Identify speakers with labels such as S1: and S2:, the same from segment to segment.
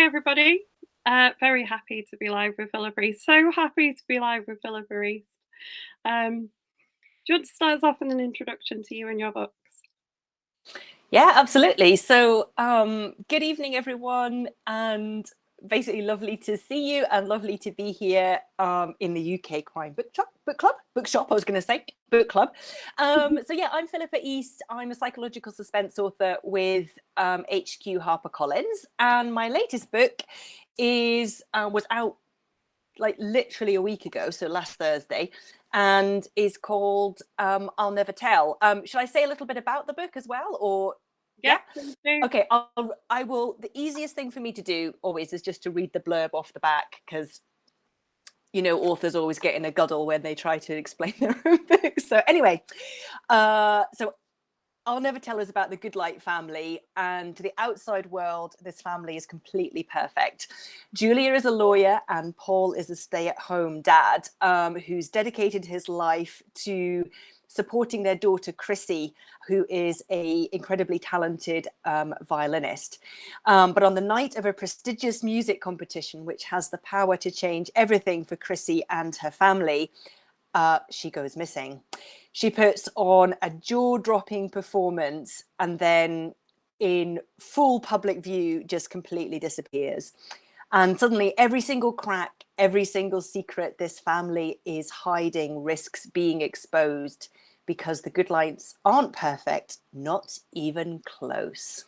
S1: everybody. Very happy to be live with Philippa East. So happy to be live with Philippa East. Do you want to start us off with an introduction to you and your books?
S2: Yeah, absolutely. So, good evening, everyone, and basically lovely to see you and lovely to be here in the UK Crime Bookshop. I was going to say book club. So yeah, I'm Philippa East. I'm a psychological suspense author with HQ HarperCollins, and my latest book was out like literally a week ago, so last Thursday, and is called I'll Never Tell. Should I say a little bit about the book as well, or
S1: Yeah, please do.
S2: Okay, I will. The easiest thing for me to do always is just to read the blurb off the back, because authors always get in a guddle when they try to explain their own books. So anyway, so I'll Never Tell us about the Goodlight family, and to the outside world, this family is completely perfect. Julia is a lawyer and Paul is a stay-at-home dad who's dedicated his life to supporting their daughter Chrissy, who is a incredibly talented violinist. But on the night of a prestigious music competition, which has the power to change everything for Chrissy and her family, she goes missing. She puts on a jaw-dropping performance and then in full public view just completely disappears. And suddenly every single crack, every single secret this family is hiding risks being exposed, because the Goodlights aren't perfect, not even close.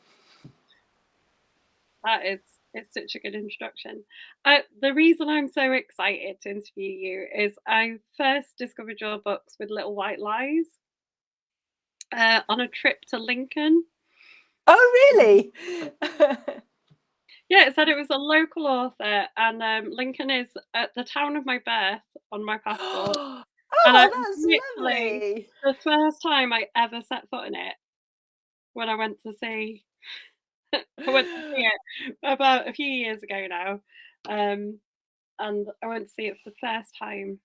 S1: It's such a good introduction. The reason I'm so excited to interview you is I first discovered your books with Little White Lies on a trip to Lincoln.
S2: Oh, really?
S1: Yeah, it said it was a local author, and Lincoln is at the town of my birth on my passport. And
S2: Oh, that's lovely.
S1: the first time I ever set foot in it when I went to see I went to see it about a few years ago now. And I went to see it for the first time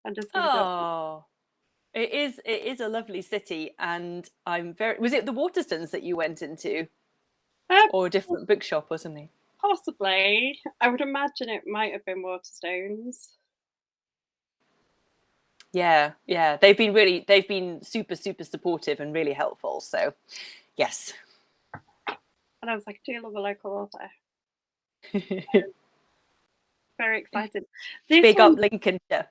S1: and discovered it.
S2: Oh, it is a lovely city, and was it the Waterstones that you went into, or a different bookshop or something?
S1: Possibly. I would imagine it might have been Waterstones.
S2: Yeah. They've been super, super supportive and really helpful. So, yes.
S1: And I was like, I do love a local author. Very excited.
S2: Big up Lincolnshire.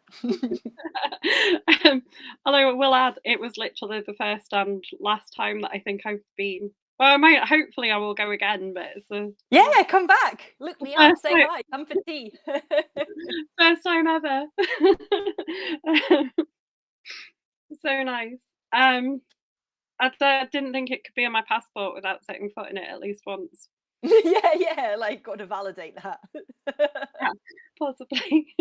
S1: Although I will add, it was literally the first and last time that I think I've been. Well, hopefully I will go again, but it's
S2: yeah, come back. Look me up. Say hi. Come for tea.
S1: First time ever. So nice. I didn't think it could be on my passport without setting foot in it at least once.
S2: yeah, like got to validate that.
S1: Yeah, possibly.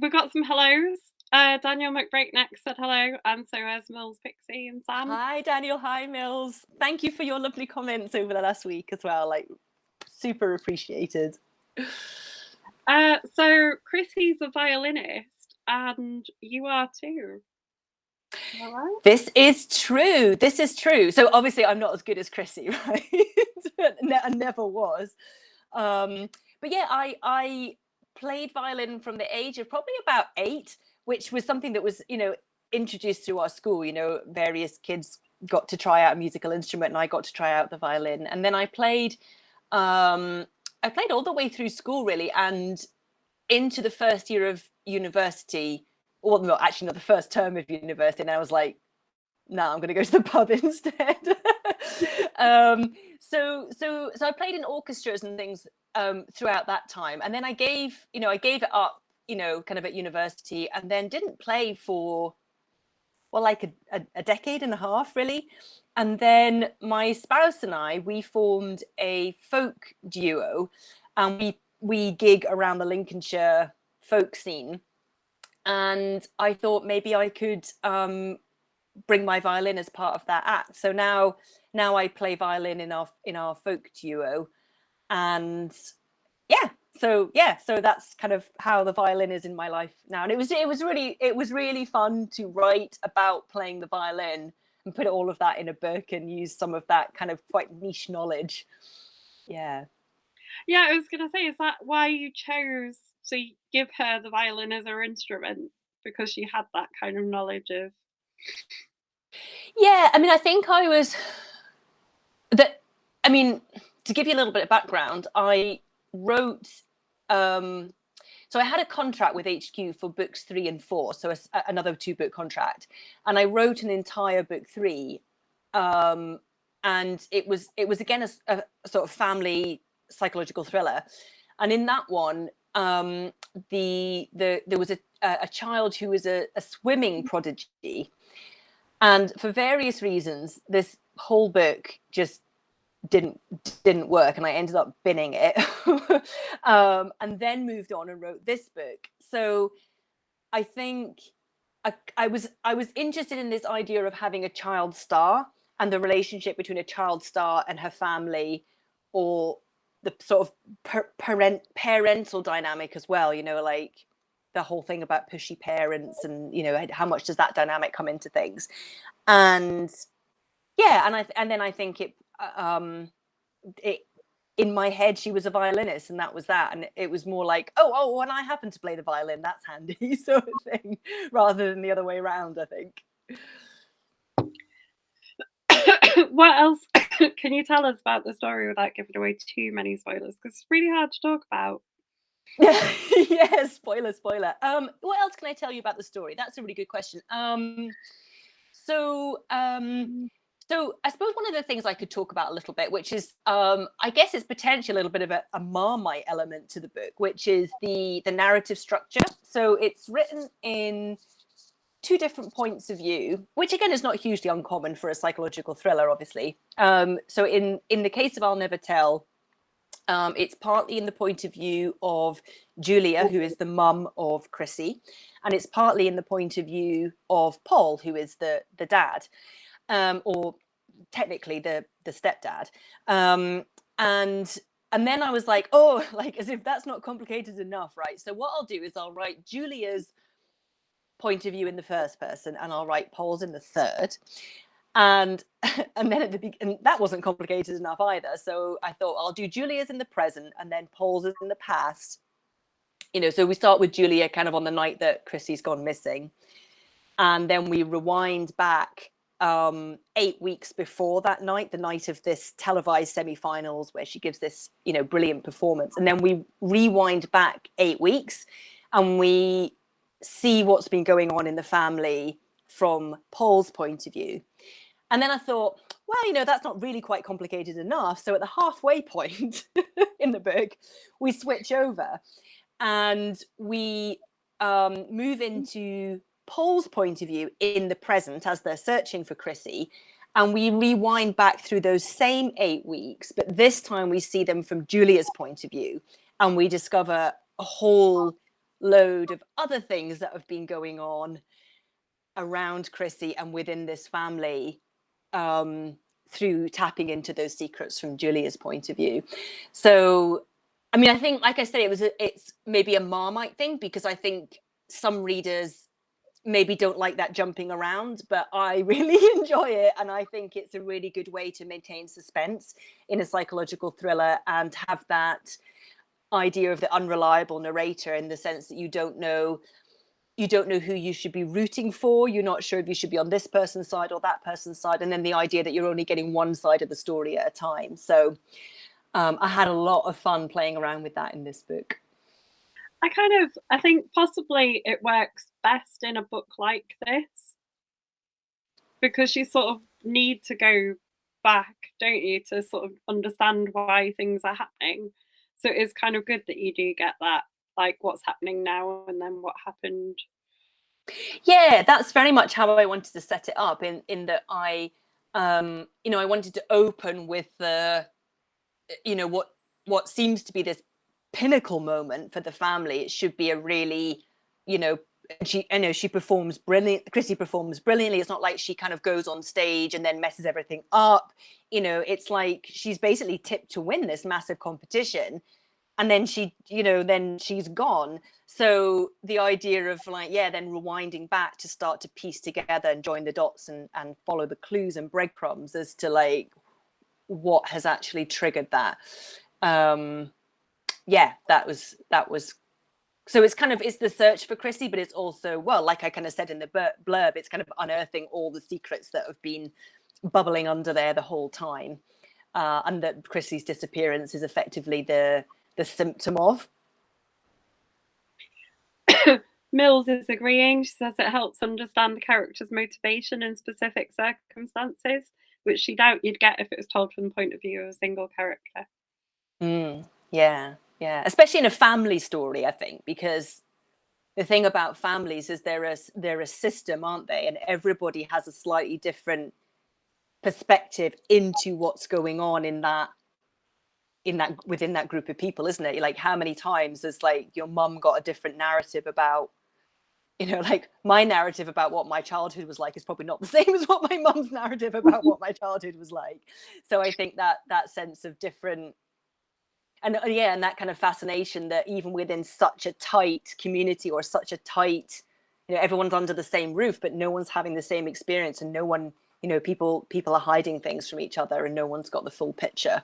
S1: We've got some hellos. Daniel McBreakneck said hello, and so has Mills, Pixie, and Sam.
S2: Hi, Daniel. Hi, Mills. Thank you for your lovely comments over the last week as well. Like, super appreciated.
S1: So Chrissy's a violinist, and you are too. Right?
S2: This is true. So obviously I'm not as good as Chrissy, right? I never was. But yeah, I played violin from the age of probably about 8, which was something that was, introduced through our school. Various kids got to try out a musical instrument and I got to try out the violin. And then I played all the way through school, really, and into the first year of university. Well, no, actually not the first term of university. And I was like, no, I'm going to go to the pub instead. So I played in orchestras and things throughout that time, and then I gave it up, kind of at university, and then didn't play for like a decade and a half, really. And then my spouse and we formed a folk duo, and we gig around the Lincolnshire folk scene. And I thought maybe I could bring my violin as part of that act. So now I play violin in our folk duo, and so that's kind of how the violin is in my life now. And it was really fun to write about playing the violin and put all of that in a book and use some of that kind of quite niche knowledge. Yeah.
S1: Yeah, I was gonna say, is that why you chose to give her the violin as her instrument? Because she had that kind of knowledge of
S2: Yeah, I mean, I think I was that. I mean, to give you a little bit of background, I wrote. Um, so I had a contract with HQ for books 3 and 4, so another 2-book contract, and I wrote an entire book 3, and it was again a sort of family psychological thriller, and in that one, there was a child who was a swimming prodigy, and for various reasons, this whole book just didn't didn't work, and I ended up binning it, and then moved on and wrote this book. So I think I was interested in this idea of having a child star and the relationship between a child star and her family, or the sort of parental dynamic as well. Like the whole thing about pushy parents, and how much does that dynamic come into things. And yeah, and then I think it in my head she was a violinist, and that was that, and it was more like, oh, and I happen to play the violin, that's handy, sort of thing, rather than the other way around, I think.
S1: what else can you tell us about the story without giving away too many spoilers? Because it's really hard to talk about.
S2: Yeah, spoiler. What else can I tell you about the story? That's a really good question. So so I suppose one of the things I could talk about a little bit, which is I guess it's potentially a little bit of a Marmite element to the book, which is the narrative structure. So it's written in 2 different points of view, which again is not hugely uncommon for a psychological thriller, obviously. So in the case of I'll Never Tell, it's partly in the point of view of Julia, who is the mum of Chrissy, and it's partly in the point of view of Paul, who is the dad, or technically the stepdad. And and then I was like, oh, like as if that's not complicated enough, right? So what I'll do is I'll write Julia's point of view in the first person, and I'll write Paul's in the third. And and then and that wasn't complicated enough either. So I thought I'll do Julia's in the present and then Paul's in the past. So we start with Julia kind of on the night that Chrissy's gone missing, and then we rewind back 8 weeks before that night, the night of this televised semi-finals where she gives this brilliant performance, and then we rewind back 8 weeks and we see what's been going on in the family from Paul's point of view. And then I thought, well, that's not really quite complicated enough. So at the halfway point in the book, we switch over and we move into Paul's point of view in the present as they're searching for Chrissy. And we rewind back through those same 8 weeks, but this time we see them from Julia's point of view. And we discover a whole load of other things that have been going on around Chrissy and within this family, through tapping into those secrets from Julia's point of view. So, I mean, I think, like I said, it's maybe a Marmite thing, because I think some readers maybe don't like that jumping around, but I really enjoy it, and I think it's a really good way to maintain suspense in a psychological thriller and have that idea of the unreliable narrator, in the sense that you don't know who you should be rooting for. You're not sure if you should be on this person's side or that person's side. And then the idea that you're only getting one side of the story at a time. So I had a lot of fun playing around with that in this book.
S1: I think possibly it works best in a book like this because you sort of need to go back, don't you, to sort of understand why things are happening. So it's kind of good that you do get that, like what's happening now and then what happened.
S2: Yeah, that's very much how I wanted to set it up, in that I wanted to open with the, what seems to be this pinnacle moment for the family. It should be a really, you know, she performs brilliant. Chrissy performs brilliantly. It's not like she kind of goes on stage and then messes everything up. It's like she's basically tipped to win this massive competition, and then then she's gone. So the idea of, like, yeah, then rewinding back to start to piece together and join the dots and follow the clues and breadcrumbs as to, like, what has actually triggered that. yeah, that was so it's kind of, it's the search for Chrissy, but it's also, well, like I kind of said in the blurb, it's kind of unearthing all the secrets that have been bubbling under there the whole time, and that Chrissy's disappearance is effectively the symptom of.
S1: Mills is agreeing. She says it helps understand the character's motivation in specific circumstances, which she doubt you'd get if it was told from the point of view of a single character.
S2: Yeah, yeah, especially in a family story, I think, because the thing about families is they're a system, aren't they? And everybody has a slightly different perspective into what's going on in that within that group of people, isn't it? Like, how many times has like your mum got a different narrative about, like my narrative about what my childhood was like is probably not the same as what my mum's narrative about what my childhood was like. So I think that sense of different, and yeah, and that kind of fascination that even within such a tight community, or such a tight, everyone's under the same roof, but no one's having the same experience, and no one, people are hiding things from each other, and no one's got the full picture.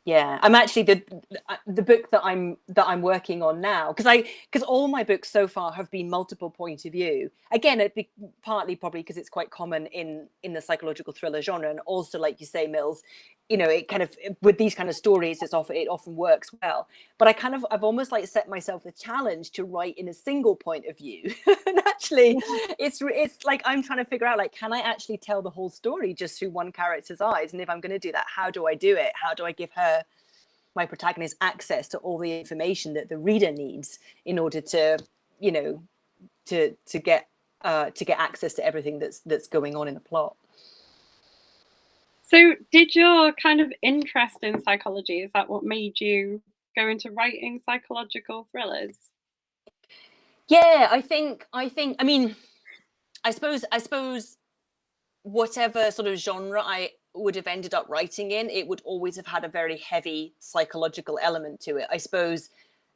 S2: Yeah, I'm actually the book that I'm working on now, because all my books so far have been multiple point of view. Again, partly probably because it's quite common in the psychological thriller genre, and also, like you say, Mills, it kind of, with these kind of stories, it often works well. But I've almost like set myself the challenge to write in a single point of view, and actually, it's like I'm trying to figure out, like, can I actually tell the whole story just through one character's eyes? And if I'm going to do that, how do I do it? How do I give her, my protagonist, access to all the information that the reader needs in order to, to get access to everything that's going on in the plot?
S1: So, did your kind of interest in psychology, is that what made you go into writing psychological thrillers?
S2: Yeah, I mean, I suppose whatever sort of genre I would have ended up writing in, it would always have had a very heavy psychological element to it. I suppose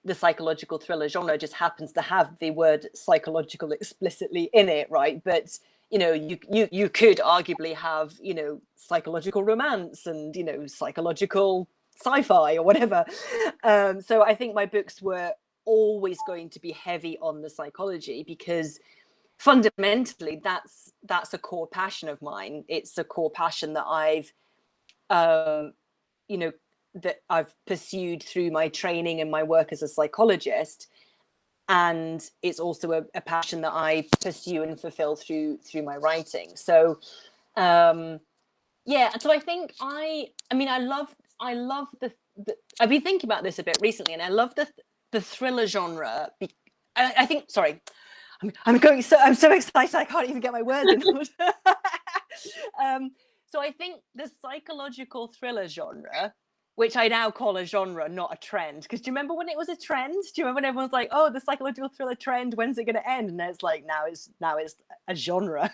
S2: the psychological thriller genre just happens to have the word psychological explicitly in it, right? But you could arguably have, psychological romance and, psychological sci-fi or whatever. So I think my books were always going to be heavy on the psychology, because fundamentally that's a core passion of mine. It's a core passion that I've pursued through my training and my work as a psychologist, and it's also a passion that I pursue and fulfill through my writing. So yeah, so I think I love the I've been thinking about this a bit recently, and I love the thriller genre. I think, sorry, I'm so excited I can't even get my words in order. So I think the psychological thriller genre, which I now call a genre, not a trend, because do you remember when it was a trend? Do you remember when everyone's like, "Oh, the psychological thriller trend, when's it going to end?" And it's like, now it's a genre.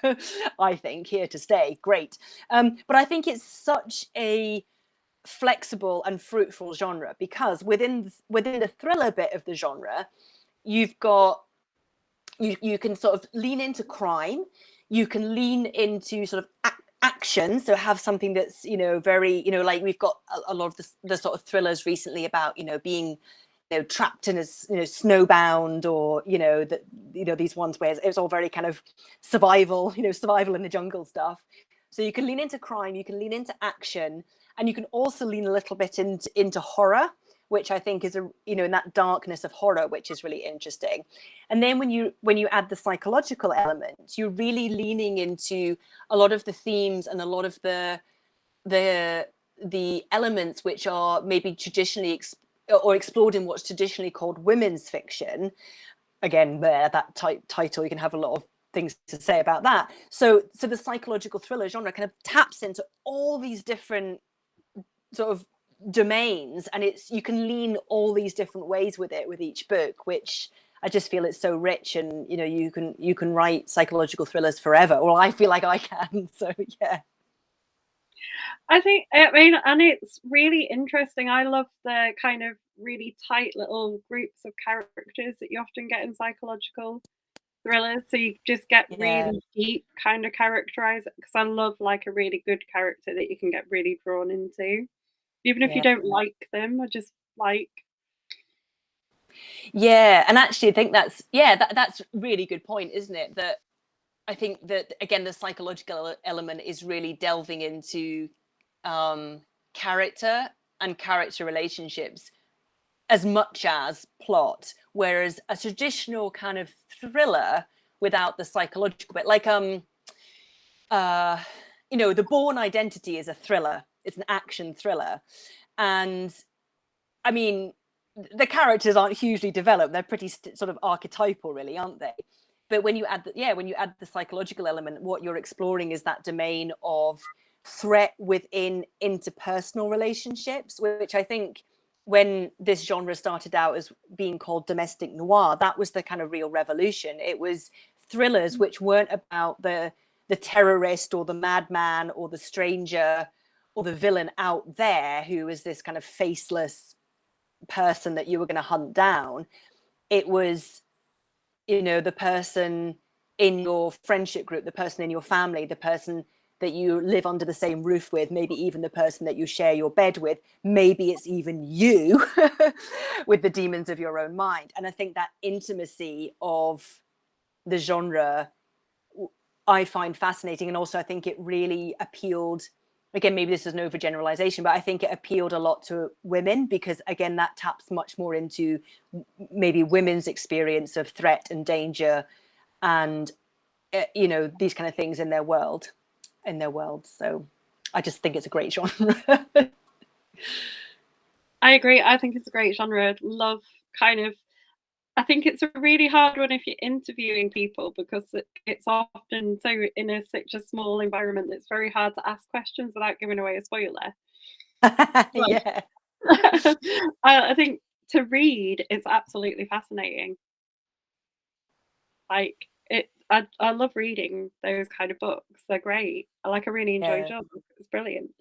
S2: I think, here to stay. Great, but I think it's such a flexible and fruitful genre, because within the thriller bit of the genre, you've got, you can sort of lean into crime, you can lean into sort of action, so have something that's, very, like we've got a lot of the sort of thrillers recently about, being, trapped in a, snowbound, or that, these ones where it's all very kind of survival, survival in the jungle stuff. So you can lean into crime, you can lean into action, and you can also lean a little bit into horror, which I think is in that darkness of horror, which is really interesting. And then when you add the psychological element, you're really leaning into a lot of the themes and a lot of the elements which are maybe traditionally or explored in what's traditionally called women's fiction. Again, that title, you can have a lot of things to say about that. So the psychological thriller genre kind of taps into all these different sort of domains, and you can lean all these different ways with it, with each book, which I just feel it's so rich. And you can write psychological thrillers forever. Well, I feel like I can. So yeah.
S1: I mean, and it's really interesting. I love the kind of really tight little groups of characters that you often get in psychological thrillers. So you just get
S2: Yeah,
S1: really deep kind of characterize, because I love like a really good character that you can get really drawn into. Even if you
S2: yeah,
S1: don't like them, I just like.
S2: Yeah, and actually I think that's really good point, isn't it? That I think that, again, the psychological element is really delving into character and character relationships as much as plot, whereas a traditional kind of thriller without the psychological bit, like The Bourne Identity is a thriller. It's an action thriller, and I mean, the characters aren't hugely developed. They're pretty sort of archetypal, really, aren't they? But when you add the psychological element, what you're exploring is that domain of threat within interpersonal relationships, which I think, when this genre started out as being called domestic noir, that was the kind of real revolution. It was thrillers which weren't about the terrorist or the madman or the stranger or the villain out there who is this kind of faceless person that you were going to hunt down. It was, the person in your friendship group, the person in your family, the person that you live under the same roof with, maybe even the person that you share your bed with, maybe it's even you with the demons of your own mind. And I think that intimacy of the genre I find fascinating. And also I think it really appealed, again, maybe this is an overgeneralization, but I think it appealed a lot to women, because again, that taps much more into maybe women's experience of threat and danger and these kind of things in their world. So I just think it's a great genre.
S1: I agree. I think it's a great genre. Love kind of. I think it's a really hard one if you're interviewing people, because it's often so in such a small environment. It's very hard to ask questions without giving away a spoiler.
S2: Yeah.
S1: I think to read is absolutely fascinating. Like I love reading those kind of books. They're great. I really enjoy
S2: Yeah.
S1: John. It's brilliant.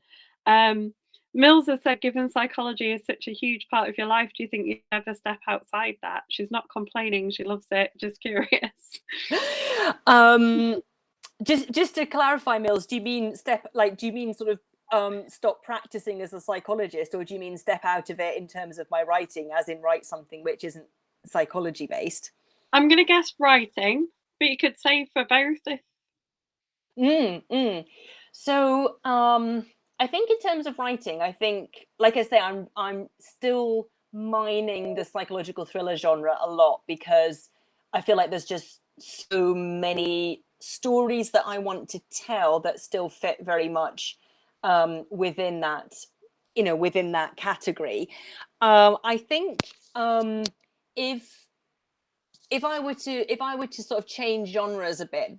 S1: Um, Mills has said, given psychology is such a huge part of your life, do you think you'd ever step outside that? She's not complaining. She loves it. Just curious.
S2: Just to clarify, Mills, do you mean sort of stop practicing as a psychologist, or do you mean step out of it in terms of my writing, as in write something which isn't psychology based?
S1: I'm going to guess writing, but you could say for both.
S2: So I think in terms of writing, I think, like I say, I'm still mining the psychological thriller genre a lot, because I feel like there's just so many stories that I want to tell that still fit very much within that category. I think if if I were to sort of change genres a bit,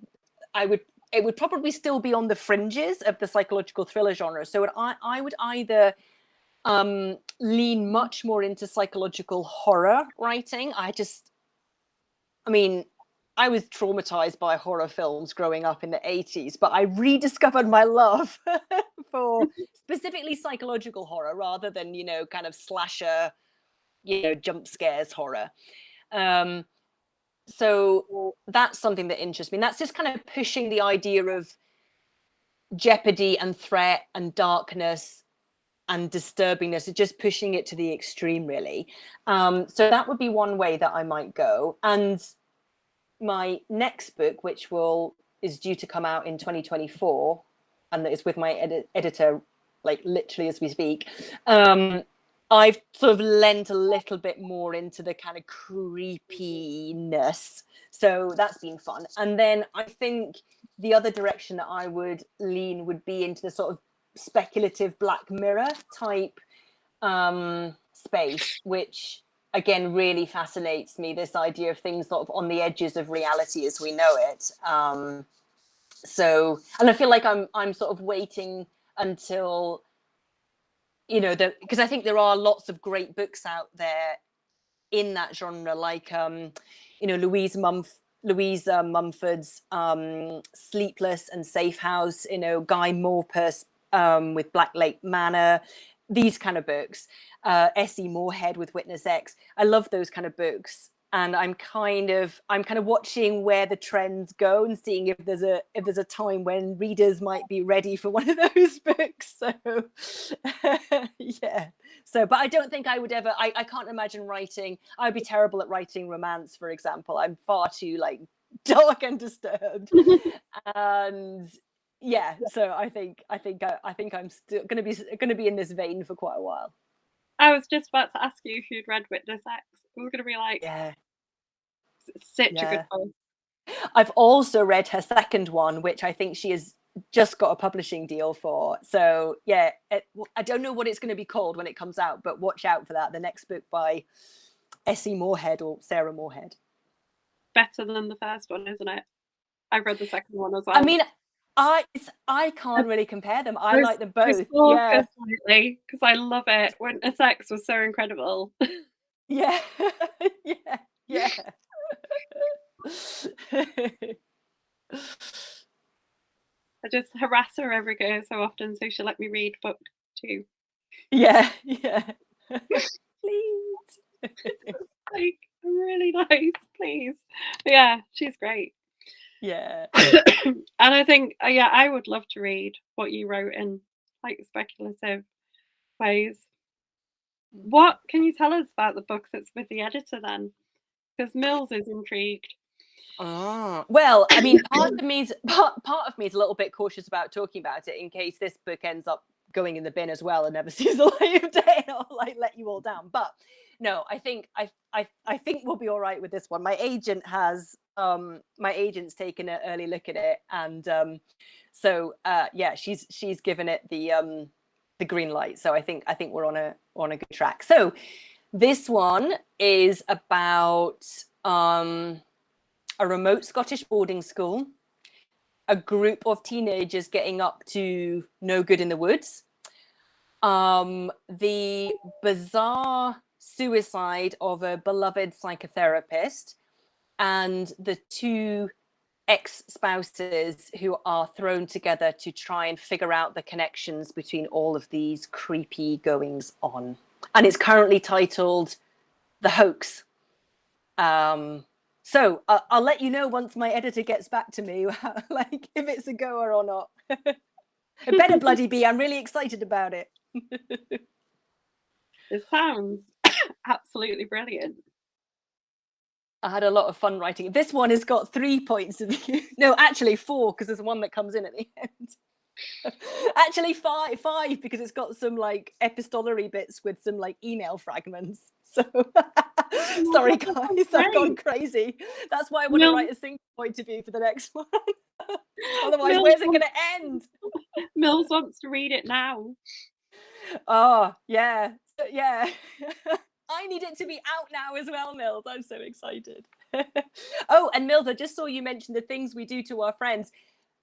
S2: it would probably still be on the fringes of the psychological thriller genre. So I would either lean much more into psychological horror writing. I was traumatized by horror films growing up in the 80s, but I rediscovered my love for specifically psychological horror rather than, kind of slasher, jump scares horror. So that's something that interests me. And that's just kind of pushing the idea of jeopardy and threat and darkness and disturbingness, it's just pushing it to the extreme, really. So that would be one way that I might go. And my next book, which is due to come out in 2024, and that is with my editor, like literally as we speak, I've sort of lent a little bit more into the kind of creepiness. So that's been fun. And then I think the other direction that I would lean would be into the sort of speculative Black Mirror type space, which again really fascinates me, this idea of things sort of on the edges of reality as we know it. So, and I feel like I'm sort of waiting until, because I think there are lots of great books out there in that genre, like Louise Mumford's Sleepless and Safe House, Guy Morpus with Black Lake Manor, these kind of books, S.E. Moorhead with Witness X. I love those kind of books. and I'm kind of watching where the trends go and seeing if there's a time when readers might be ready for one of those books. So yeah. So, but I don't think I would ever. I can't imagine writing. I'd be terrible at writing romance, for example. I'm far too like dark and disturbed, and yeah. So I think I'm still going to be in this vein for quite a while.
S1: I was just about to ask you if you'd read Witness X. I was going to be like,
S2: Yeah.
S1: it's such a good
S2: Yeah.
S1: book.
S2: I've also read her second one, which I think she has just got a publishing deal for. So yeah, I don't know what it's going to be called when it comes out, but watch out for that. The next book by Essie Moorhead or Sarah Moorhead.
S1: Better than the first one, isn't it? I've read the second one as
S2: I
S1: well.
S2: mean, I can't really compare them. I like them
S1: I
S2: both.
S1: stalker
S2: Yeah.
S1: slightly because I love it. Witness X was so incredible.
S2: Yeah. Yeah. Yeah.
S1: I just harass her every go so often so she'll let me read book 2.
S2: Yeah. Yeah. Please.
S1: Like, I'm really nice, please. But yeah, she's great.
S2: Yeah.
S1: And I think, yeah, I would love to read what you wrote in like speculative ways. What can you tell us about the book that's with the editor then? Because Mills is intrigued.
S2: Oh, well, I mean, part of me is a little bit cautious about talking about it in case this book ends up going in the bin as well and never sees the light of day, and I'll like let you all down. But no, I think I think we'll be all right with this one. My agent's taken an early look at it, and so yeah, she's given it the green light. So I think we're on a good track. So this one is about a remote Scottish boarding school, a group of teenagers getting up to no good in the woods, the bizarre suicide of a beloved psychotherapist, and the two ex-spouses who are thrown together to try and figure out the connections between all of these creepy goings on. And it's currently titled The Hoax. So I'll let you know once my editor gets back to me, like if it's a goer or not. It better bloody be. I'm really excited about it.
S1: It sounds absolutely brilliant.
S2: I had a lot of fun writing it. This one has got 3 points of view. No, actually 4, because there's one that comes in at the end. Actually five because it's got some like epistolary bits with some like email fragments. So sorry
S1: That sounds
S2: guys, I've gone
S1: great.
S2: crazy. That's why I want to
S1: Mills,
S2: write a single point of view for the next one. Otherwise,
S1: Mills,
S2: where's it going to end?
S1: Mills wants to read it now.
S2: Oh yeah, yeah. I need it to be out now as well, Mills. I'm so excited. Oh, and Mills, I just saw you mention the things we do to our friends.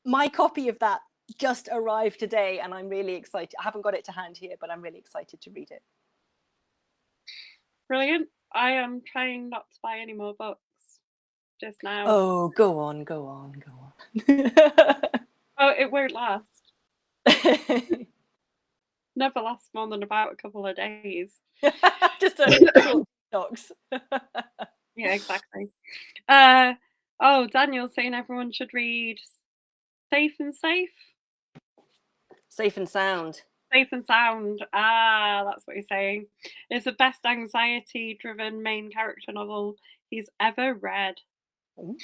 S2: My copy of that just arrived today, and I'm really excited. I haven't got it to hand here, but I'm really excited to read it.
S1: Brilliant. I am trying not to buy any more books just now.
S2: Oh, go on.
S1: Oh, it won't last. Never lasts more than about a couple of days.
S2: Just a short detox.
S1: Yeah, exactly. Oh, Daniel's saying everyone should read Safe and Safe.
S2: Safe and Sound.
S1: Safe and Sound. Ah, that's what he's saying. It's the best anxiety-driven main character novel he's ever read.
S2: Ooh,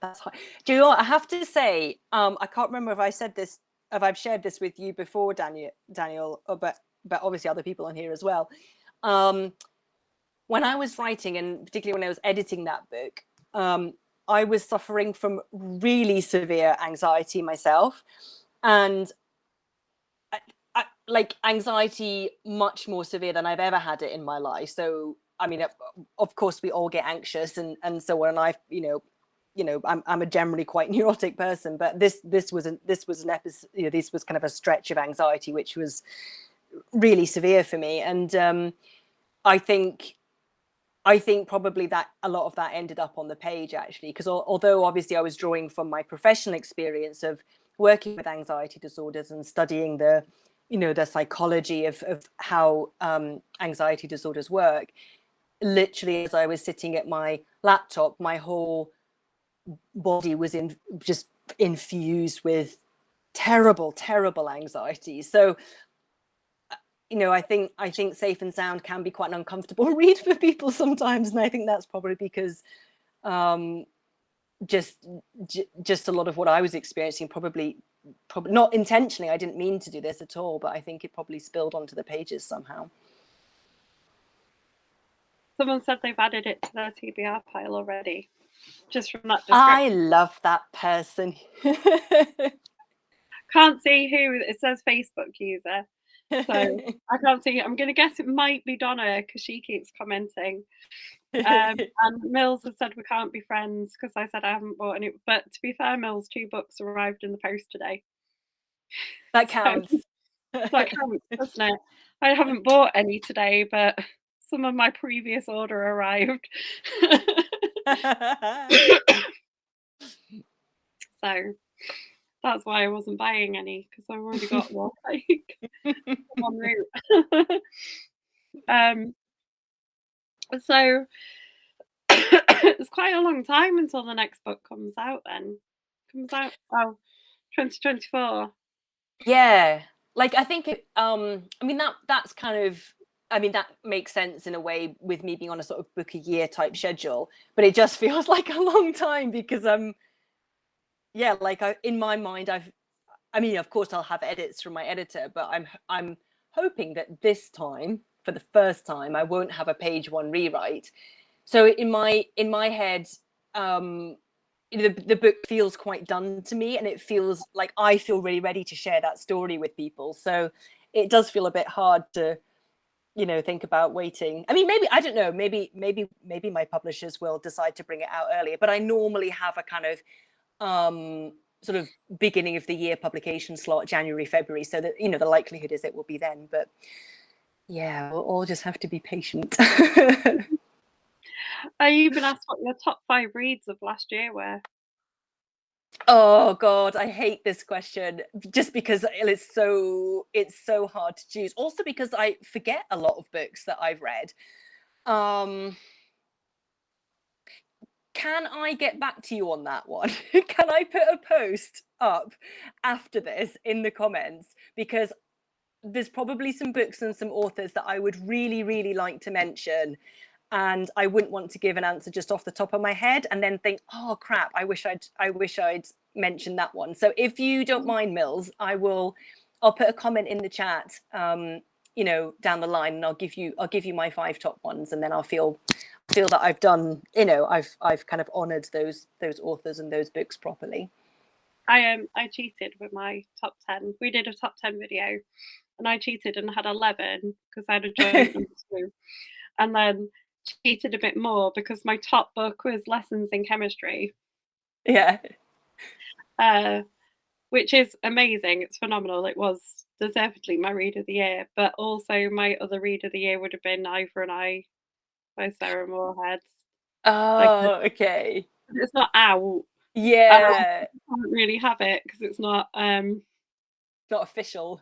S2: that's high. Do you know what I have to say? I can't remember if I said this, if I've shared this with you before, Daniel, but obviously other people on here as well. When I was writing, and particularly when I was editing that book, I was suffering from really severe anxiety myself, and like anxiety much more severe than I've ever had it in my life. So I mean, of course, we all get anxious, and so when I'm a generally quite neurotic person, but this was an episode, this was kind of a stretch of anxiety which was really severe for me, and I think probably that a lot of that ended up on the page actually, because although obviously I was drawing from my professional experience of working with anxiety disorders and studying the psychology of how anxiety disorders work, literally, as I was sitting at my laptop, my whole body was just infused with terrible, terrible anxiety. So, I think Safe and Sound can be quite an uncomfortable read for people sometimes, and I think that's probably because just a lot of what I was experiencing, probably not intentionally. I didn't mean to do this at all, but I think it probably spilled onto the pages somehow.
S1: Someone said they've added it to their TBR pile already, just from that description.
S2: I love that person.
S1: Can't see who. It says Facebook user, so I can't see. I'm going to guess it might be Donna because she keeps commenting. And Mills has said we can't be friends because I said I haven't bought any. But to be fair, Mills, 2 books arrived in the post today.
S2: That counts.
S1: So, that counts, doesn't it? I haven't bought any today, but some of my previous order arrived. So that's why I wasn't buying any, because I've already got one, like, en route. So it's quite a long time until the next book comes out then. 2024.
S2: Yeah. Like, I think I mean, that's kind of, I mean, that makes sense in a way with me being on a sort of book a year type schedule, but it just feels like a long time because yeah, like in my mind, I mean, of course I'll have edits from my editor, but I'm hoping that this time, for the first time, I won't have a page 1 rewrite. So in my head, the book feels quite done to me, and it feels like I feel really ready to share that story with people. So it does feel a bit hard to, think about waiting. I mean, maybe, I don't know, maybe my publishers will decide to bring it out earlier, but I normally have a kind of sort of beginning of the year publication slot, January, February, so that, the likelihood is it will be then. But yeah, we'll all just have to be patient.
S1: I even asked what your top 5 reads of last year were.
S2: Oh God, I hate this question just because it's so hard to choose. Also because I forget a lot of books that I've read. Can I get back to you on that one? Can I put a post up after this in the comments? Because there's probably some books and some authors that I would really, really like to mention. And I wouldn't want to give an answer just off the top of my head and then think, oh crap, I wish I'd mentioned that one. So if you don't mind, Mills, I'll put a comment in the chat, down the line, and I'll give you my 5 top ones, and then I'll feel that I've done, I've kind of honored those authors and those books properly.
S1: I cheated with my top 10. We did a top 10 video, and I cheated and had 11 because I had a joint number 2, and then cheated a bit more because my top book was Lessons in Chemistry.
S2: Yeah.
S1: Which is amazing. It's phenomenal. It was deservedly my read of the year, but also my other read of the year would have been Eye for an Eye by Sarah Moorhead.
S2: Oh, okay.
S1: It's not out.
S2: Yeah.
S1: I can't really have it because it's not
S2: official.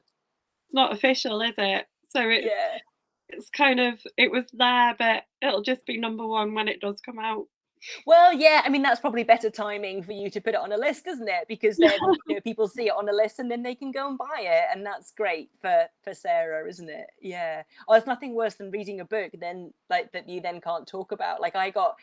S1: It's not official, is it? So it's kind of, it was there, but it'll just be number 1 when it does come out.
S2: Well, yeah, I mean, that's probably better timing for you to put it on a list, isn't it? Because then people see it on a list and then they can go and buy it, and that's great for Sarah, isn't it? Yeah. Oh, there's nothing worse than reading a book then like that you then can't talk about. Like I got,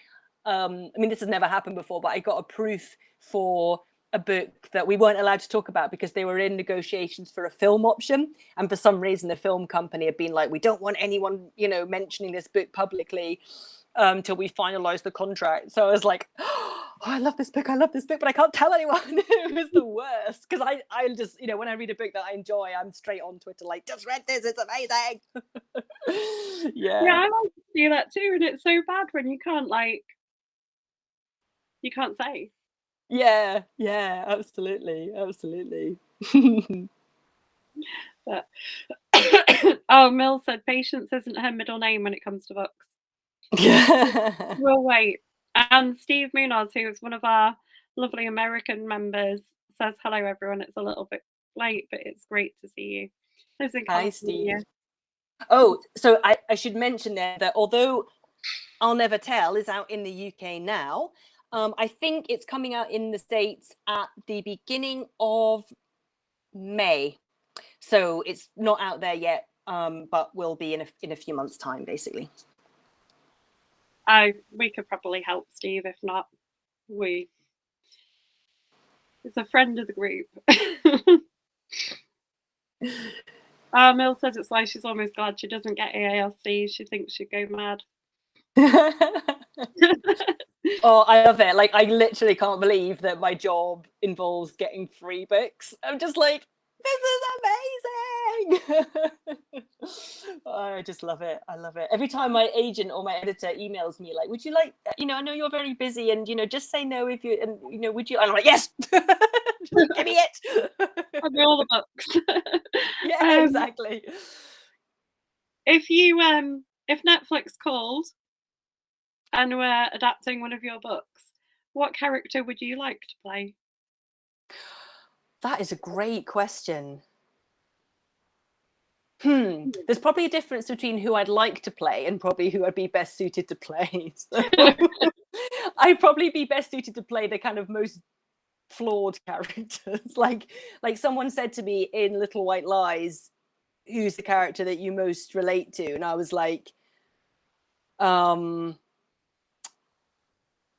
S2: I mean, this has never happened before, but I got a proof for a book that we weren't allowed to talk about because they were in negotiations for a film option, and for some reason the film company had been like, we don't want anyone mentioning this book publicly till we finalize the contract. So I was like, oh, I love this book, but I can't tell anyone. It was the worst because I just, when I read a book that I enjoy, I'm straight on Twitter like, just read this, it's amazing. Yeah,
S1: I like to do that too, and it's so bad when you can't say.
S2: Yeah, absolutely.
S1: But oh, Mill said Patience isn't her middle name when it comes to books.
S2: Yeah.
S1: We'll wait. And Steve Munoz, who is one of our lovely American members, says hello everyone. It's a little bit late, but it's great to see you. Lives in California.
S2: Hi, Steve. Oh, so I should mention there that although I'll Never Tell is out in the UK now. I think it's coming out in the States at the beginning of May. So it's not out there yet, but will be in a few months' time, basically.
S1: We could probably help Steve. If not, it's a friend of the group. Mill says it's like she's almost glad she doesn't get AALC. She thinks she'd go mad.
S2: Oh, I love it. Like, I literally can't believe that my job involves getting free books. I'm just like, this is amazing. I just love it. I love it. Every time my agent or my editor emails me, like, would you like, I know you're very busy, and, just say no if you, and, would you? And I'm like, yes, give me it.
S1: I'll do all the books.
S2: Yeah, exactly.
S1: If Netflix called and were adapting one of your books, what character would you like to play?
S2: That is a great question. There's probably a difference between who I'd like to play and probably who I'd be best suited to play. So I'd probably be best suited to play the kind of most flawed characters. Like someone said to me in Little White Lies, who's the character that you most relate to? And I was like,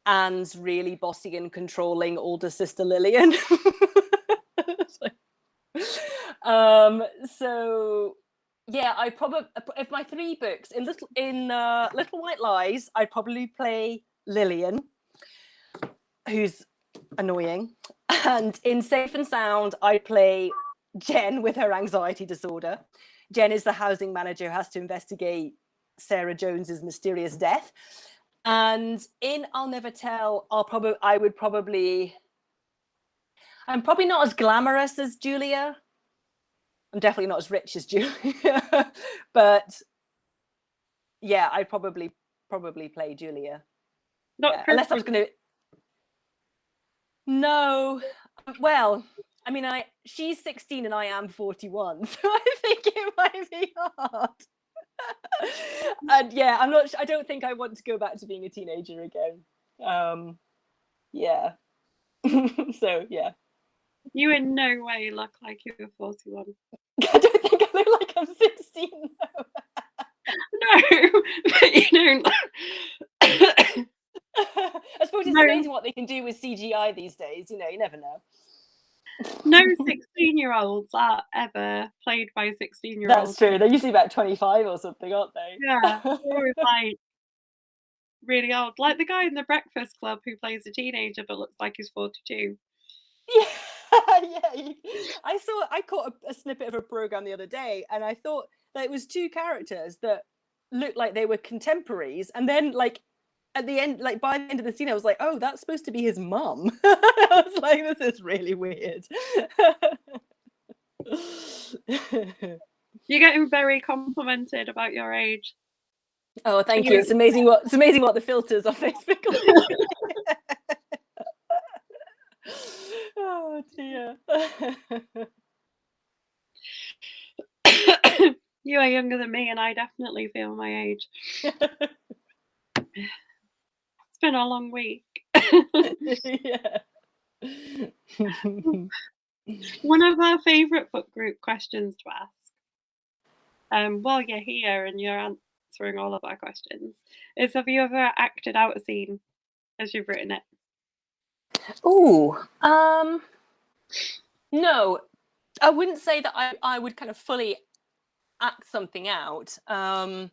S2: Anne's really bossy and controlling older sister Lillian. So yeah, I probably, if my three books in Little White Lies, I'd probably play Lillian, who's annoying, and in Safe and Sound, I play Jen with her anxiety disorder. Jen is the housing manager who has to investigate Sarah Jones's mysterious death. And in I'll Never Tell, I'm probably not as glamorous as Julia. I'm definitely not as rich as Julia, but yeah, I'd probably play Julia.
S1: Not
S2: unless I was going to. No, well, I mean, she's 16 and I am 41, so I think it might be hard. And yeah, I don't think I want to go back to being a teenager again. Yeah. So yeah.
S1: You in no way look like you're 41.
S2: I don't think I look like I'm 16 though.
S1: No, but you don't.
S2: I suppose it's amazing what they can do with CGI these days. You never know.
S1: No 16-year-olds are ever played by 16-year-olds.
S2: That's true. They're usually about 25 or something, aren't they?
S1: Yeah, or like really old, like the guy in The Breakfast Club who plays a teenager but looks like he's 42.
S2: Yeah, yeah. I caught a snippet of a program the other day, and I thought that it was two characters that looked like they were contemporaries, and then like at the end, like by the end of the scene, I was like, oh, that's supposed to be his mum. I was like, this is really weird.
S1: You're getting very complimented about your age.
S2: Oh, thank you. It's amazing what the filters on Facebook are. Oh dear.
S1: You are younger than me, and I definitely feel my age. It's been a long week.
S2: Yeah.
S1: One of our favourite book group questions to ask, while you're here and you're answering all of our questions, is have you ever acted out a scene as you've written it?
S2: Oh, no, I wouldn't say that I would kind of fully act something out. One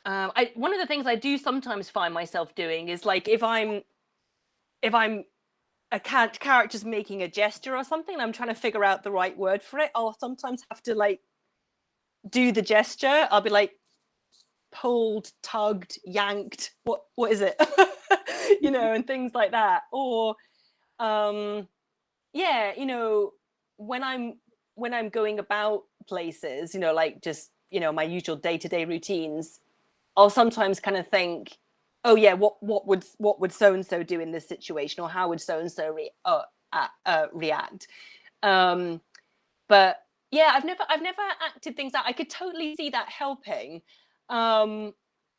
S2: of the things I do sometimes find myself doing is like if I'm a character's making a gesture or something, and I'm trying to figure out the right word for it, I'll sometimes have to like do the gesture. I'll be like pulled, tugged, yanked. What is it? And things like that. Or yeah, when I'm going about places, like just my usual day-to-day routines, I'll sometimes kind of think, oh yeah, what would so and so do in this situation, or how would so and so react? But yeah, I've never acted things out. I could totally see that helping.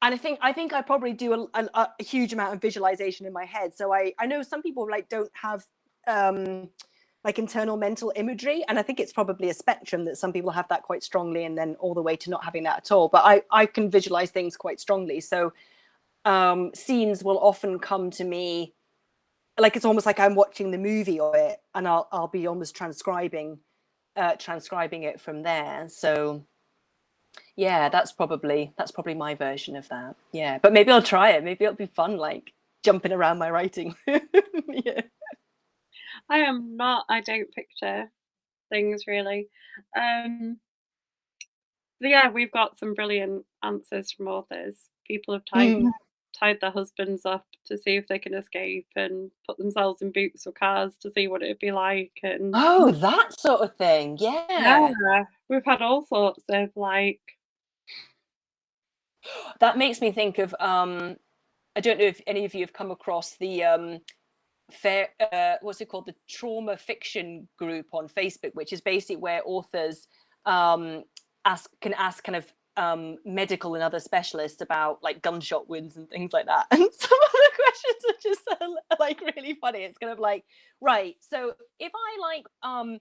S2: And I think I probably do a huge amount of visualization in my head. So I know some people like don't have like internal mental imagery, and I think it's probably a spectrum that some people have that quite strongly, and then all the way to not having that at all. But I can visualize things quite strongly. So scenes will often come to me like it's almost like I'm watching the movie of it, and I'll be almost transcribing it from there. So yeah, that's probably my version of that. Yeah, but maybe I'll try it. Maybe it'll be fun, like jumping around my writing. Yeah.
S1: I don't picture things really. But yeah, we've got some brilliant answers from authors. People have
S2: Mm.
S1: tied their husbands up to see if they can escape and put themselves in boots or cars to see what it'd be like. And
S2: Oh, that sort of thing. Yeah.
S1: yeah, we've had all sorts of like,
S2: That makes me think of I don't know if any of you have come across the fair what's it called, the trauma fiction group on Facebook, which is basically where authors um ask kind of medical and other specialists about like gunshot wounds and things like that. And some of the questions are just like really funny. It's kind of like, right, so if I like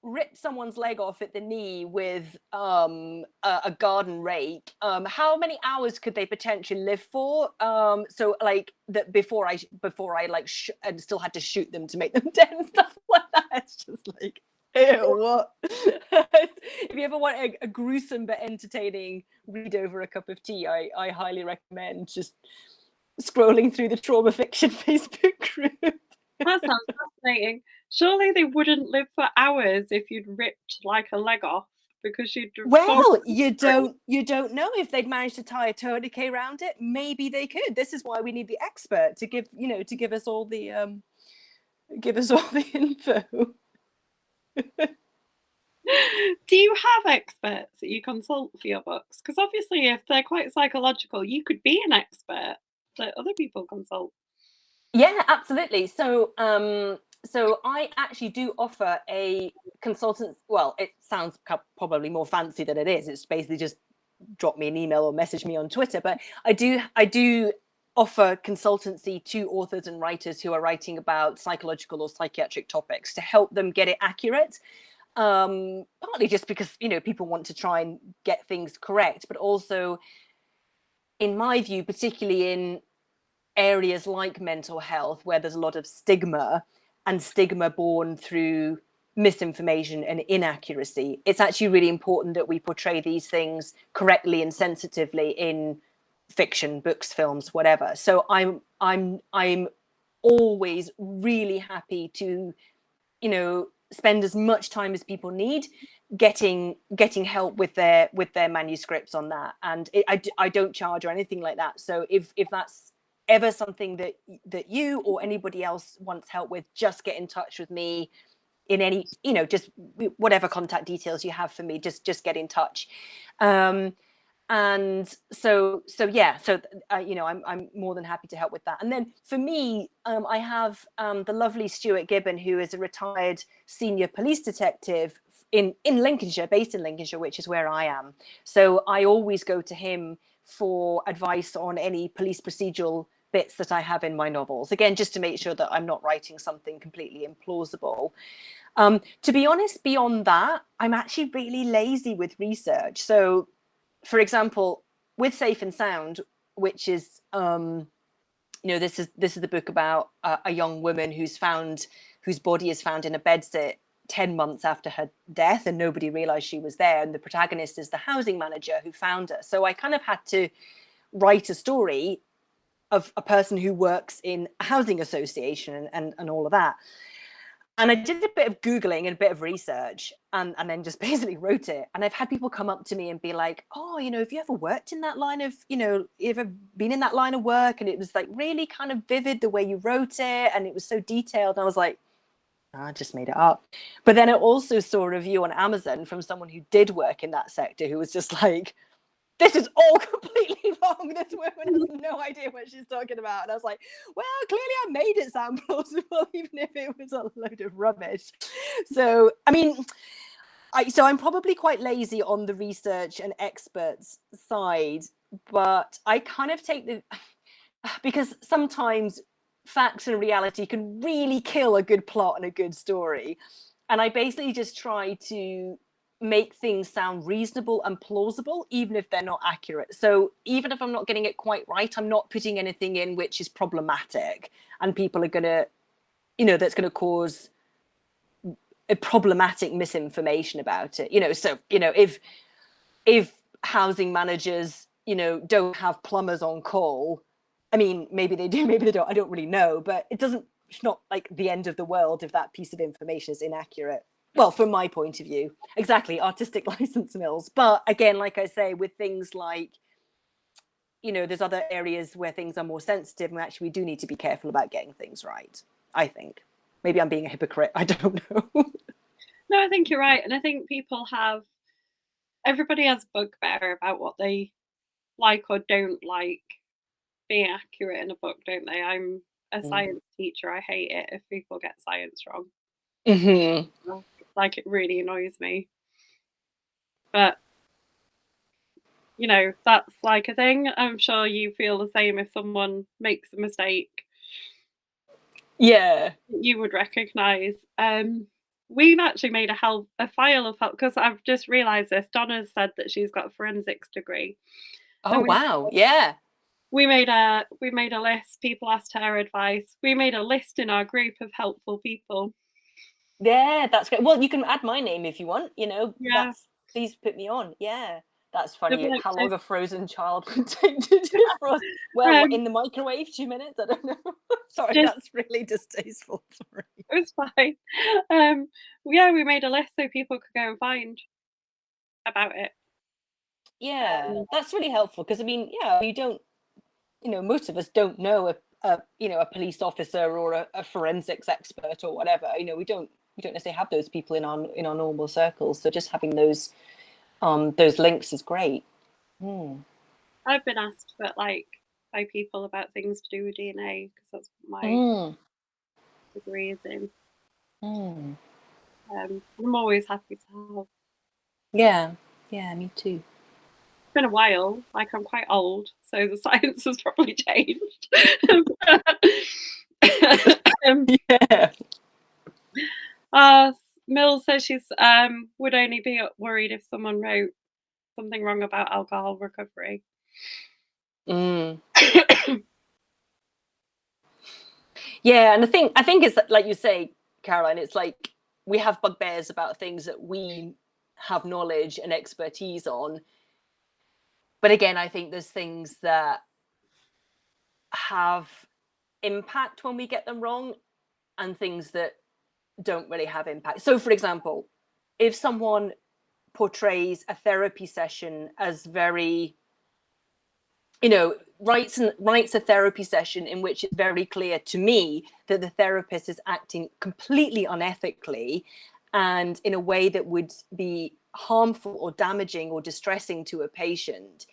S2: rip someone's leg off at the knee with a garden rake, how many hours could they potentially live for? So like that before I like and still had to shoot them to make them dead and stuff like that. It's just like, ew, what? If you ever want a gruesome but entertaining read over a cup of tea, I highly recommend just scrolling through the trauma fiction Facebook group.
S1: that sounds fascinating. Surely they wouldn't live for hours if you'd ripped like a leg off because you'd have gone
S2: Well,
S1: through.
S2: you don't know if they'd managed to tie a tourniquet around it. Maybe they could. This is why we need the expert to give us all the info.
S1: Do you have experts that you consult for your books? Because obviously, if they're quite psychological, you could be an expert that other people consult.
S2: Yeah, absolutely. So I actually do offer a consultant. Well, it sounds probably more fancy than it is. It's basically just drop me an email or message me on Twitter. But I do offer consultancy to authors and writers who are writing about psychological or psychiatric topics to help them get it accurate. Partly just because people want to try and get things correct, but also, in my view, particularly in areas like mental health where there's a lot of stigma and stigma born through misinformation and inaccuracy, it's actually really important that we portray these things correctly and sensitively in fiction, books, films, whatever. So I'm always really happy to spend as much time as people need getting help with their manuscripts on that. And I don't charge or anything like that. So if that's ever something that you or anybody else wants help with, just get in touch with me in any, just whatever contact details you have for me, just get in touch. And so yeah, so I'm more than happy to help with that. And then for me, I have the lovely Stuart Gibbon, who is a retired senior police detective in Lincolnshire, based in Lincolnshire, which is where I am. So I always go to him for advice on any police procedural bits that I have in my novels, again just to make sure that I'm not writing something completely implausible. To be honest, beyond that, I'm actually really lazy with research. So for example, with Safe and Sound, which is this is the book about a young woman whose body is found in a bedsit 10 months after her death, and nobody realized she was there, and the protagonist is the housing manager who found her. So I kind of had to write a story of a person who works in a housing association and all of that. And I did a bit of Googling and a bit of research, and then just basically wrote it. And I've had people come up to me and be like, oh, have you ever worked in that line of, ever been in that line of work? And it was like really kind of vivid the way you wrote it. And it was so detailed. And I was like, I just made it up. But then I also saw a review on Amazon from someone who did work in that sector, who was just like, this is all completely wrong. This woman has no idea what she's talking about. And I was like, well, clearly I made it sound plausible, even if it was a load of rubbish. So, I mean, I'm probably quite lazy on the research and experts side. but I kind of take the, because sometimes facts and reality can really kill a good plot and a good story. And I basically just try to make things sound reasonable and plausible, even if they're not accurate. So even if I'm not getting it quite right, I'm not putting anything in which is problematic and people are going to, that's going to cause a problematic misinformation about it. So, if housing managers, don't have plumbers on call, I mean, maybe they do, maybe they don't, I don't really know, but it's not like the end of the world if that piece of information is inaccurate. Well, from my point of view, exactly, artistic license mills. But again, like I say, with things like, there's other areas where things are more sensitive, and actually we do need to be careful about getting things right, I think. Maybe I'm being a hypocrite, I don't know.
S1: No, I think you're right. And I think everybody has bugbear about what they like or don't like being accurate in a book, don't they? I'm a science teacher. I hate it if people get science wrong.
S2: Mm-hmm.
S1: Like, it really annoys me. But, that's like a thing. I'm sure you feel the same if someone makes a mistake.
S2: Yeah.
S1: You would recognise. We've actually made a file of help because I've just realised this. Donna said that she's got a forensics degree.
S2: Oh,
S1: And
S2: wow. Yeah.
S1: we made a list. People asked her advice. We made a list in our group of helpful people.
S2: Yeah, that's great. Well, you can add my name if you want,
S1: Yeah.
S2: please put me on. Yeah. That's
S1: The
S2: funny.
S1: bloke
S2: How long
S1: says,
S2: a frozen child would take to defrost? Well, what,
S1: um,
S2: in the microwave, 2 minutes? I don't know. Sorry,
S1: just
S2: that's really distasteful. Sorry.
S1: it was fine. Yeah, we made a list so people could go and find about it.
S2: Yeah,
S1: Um,
S2: that's really helpful because I mean, yeah, you don't, most of us don't know a police officer or a forensics expert or whatever. We don't necessarily have those people in our normal circles. So just having those links is great. Mm.
S1: I've been asked, but like by people about things to do with DNA because that's what my
S2: Mm.
S1: degree is in.
S2: Mm.
S1: I'm always happy to help.
S2: Yeah, yeah, me too.
S1: It's been a while. Like, I'm quite old, so the science has probably changed. um,
S2: Yeah.
S1: uh, Mills says she's would only be worried if someone wrote something wrong about alcohol recovery.
S2: Mm. Yeah, and I think it's like you say, Caroline, it's like we have bugbears about things that we have knowledge and expertise on. But again, I think there's things that have impact when we get them wrong and things that don't really have impact. So for example, if someone portrays a therapy session as very, writes a therapy session in which it's very clear to me that the therapist is acting completely unethically and in a way that would be harmful or damaging or distressing to a patient,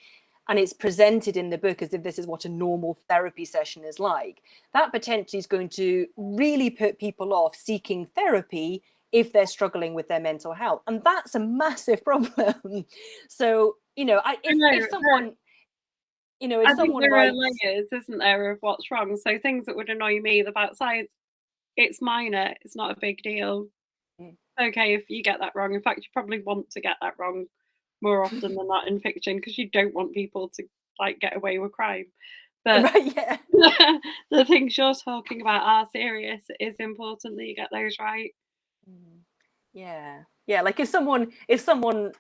S2: and it's presented in the book as if this is what a normal therapy session is like, that potentially is going to really put people off seeking therapy if they're struggling with their mental health, and that's a massive problem. So
S1: I
S2: if
S1: know.
S2: someone if
S1: I think
S2: someone
S1: there are
S2: writes.
S1: layers, isn't there, of what's wrong. So things that would annoy me about science, it's minor. It's not a big deal. Okay, if you get that wrong. In fact, you probably want to get that wrong more often than not in fiction because you don't want people to like get away with crime. But
S2: Right, yeah.
S1: the things you're talking about are serious. It is important that you get those right.
S2: Yeah, yeah, like if someone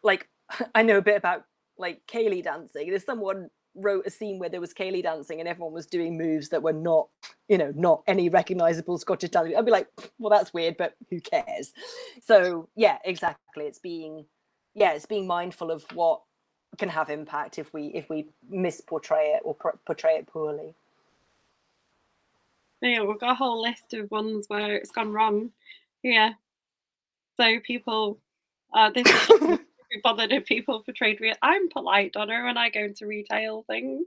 S2: like I know a bit about like Kaylee dancing, and if someone wrote a scene where there was Kaylee dancing and everyone was doing moves that were not any recognizable Scottish dance, I'd be like, well, that's weird, but who cares? So yeah, exactly, it's being mindful of what can have impact if we misportray it or portray it poorly.
S1: Yeah, we've got a whole list of ones where it's gone wrong. Yeah. So people, this is be bothered if people portrayed me. I'm polite, Donna, when I go into retail things.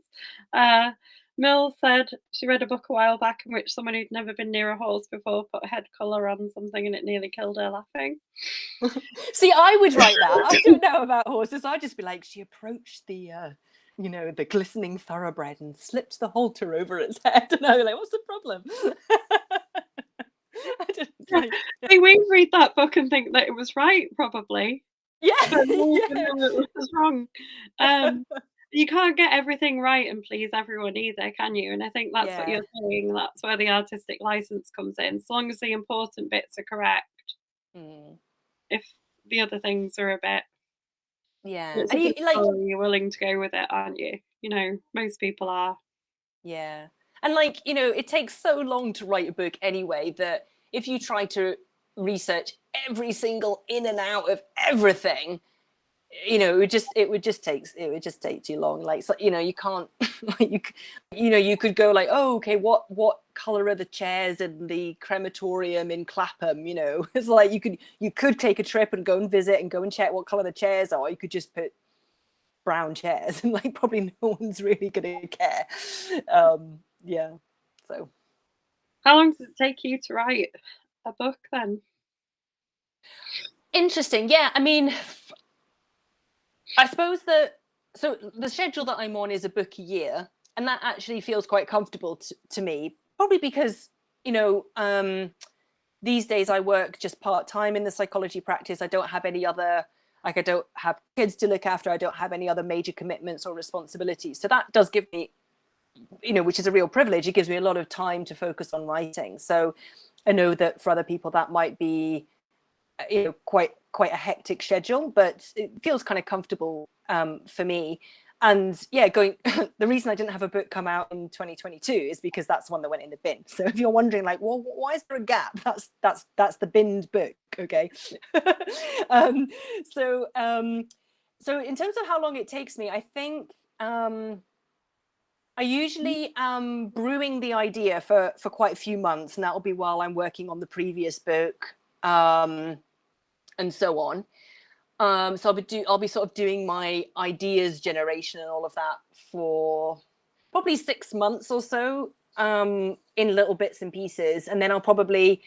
S1: Uh, Mill said she read a book a while back in which someone who'd never been near a horse before put a head collar on something and it nearly killed her laughing.
S2: See, I would write that. I don't know about horses. I'd just be like, she approached the you know, the glistening thoroughbred and slipped the halter over its head. And I was like, what's the problem? I didn't
S1: Yeah,
S2: like,
S1: see, we read that book and think that it was right, probably,
S2: yeah,
S1: but we even
S2: yeah.
S1: know it was wrong. Um, you can't get everything right and please everyone either, can you? And I think that's what
S2: Yeah.
S1: you're saying, that's where the artistic license comes in. As long as the important bits are correct,
S2: Mm.
S1: if the other things are a bit
S2: Yeah.
S1: it's a
S2: And you
S1: good
S2: like,
S1: story, you're willing to go with it, aren't you? You know, most people are.
S2: yeah. And like, you know, it takes so long to write a book anyway that if you try to research every single in and out of everything, you know, it would just take too long. Like, so, you know, you can't, like, you know, you could go like, oh, okay, what color are the chairs in the crematorium in Clapham? You know, it's like you could take a trip and go and visit and go and check what color the chairs are. You could just put brown chairs, and like probably no one's really gonna care. Yeah, so
S1: How long does it take you to write a book then?
S2: interesting. Yeah, I mean, I suppose that so the schedule that I'm on is a book a year, and that actually feels quite comfortable to me. Probably because you know these days I work just part time in the psychology practice. I don't have any other like I don't have kids to look after. I don't have any other major commitments or responsibilities. So that does give me, you know, which is a real privilege. It gives me a lot of time to focus on writing. So I know that for other people that might be, you know, quite a hectic schedule, but it feels kind of comfortable for me. And yeah, going the reason I didn't have a book come out in 2022 is because that's the one that went in the bin. So if you're wondering like, well, why is there a gap? That's the binned book. Okay. um, so so in terms of how long it takes me, I think I usually am brewing the idea for quite a few months, and that'll be while I'm working on the previous book, and so on. So I'll be sort of doing my ideas generation and all of that for probably 6 months or so, in little bits and pieces, and then I'll probably,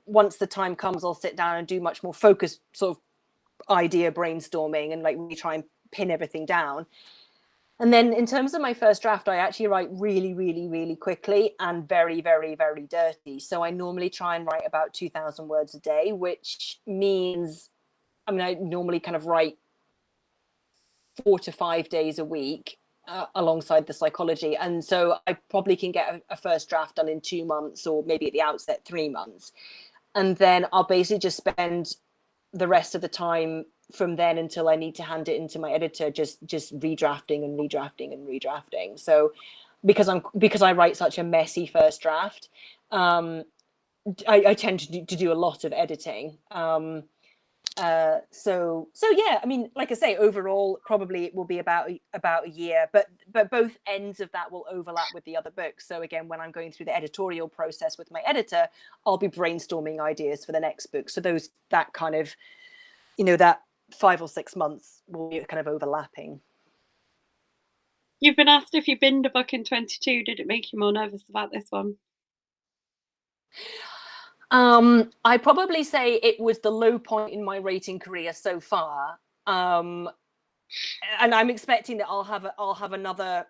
S2: once the time comes, I'll sit down and do much more focused sort of idea brainstorming and like really try and pin everything down. And then in terms of my first draft, I actually write really, really, really quickly and very, very, very dirty. So I normally try and write about 2,000 words a day, which means, I mean, I normally kind of write 4 to 5 days a week alongside the psychology. And so I probably can get a first draft done in 2 months or maybe at the outset 3 months. And then I'll basically just spend the rest of the time from then until I need to hand it into my editor, just redrafting and redrafting and redrafting. So because I write such a messy first draft, I tend to do a lot of editing. So yeah, I mean, like I say, overall probably it will be about a year, but both ends of that will overlap with the other books. So again, when I'm going through the editorial process with my editor, I'll be brainstorming ideas for the next book. So that kind of, you know, that 5 or 6 months will be kind of overlapping.
S1: You've been asked if you binned a book in 22. Did it make you more nervous about this one?
S2: I probably say it was the low point in my rating career so far. And I'm expecting that I'll have another,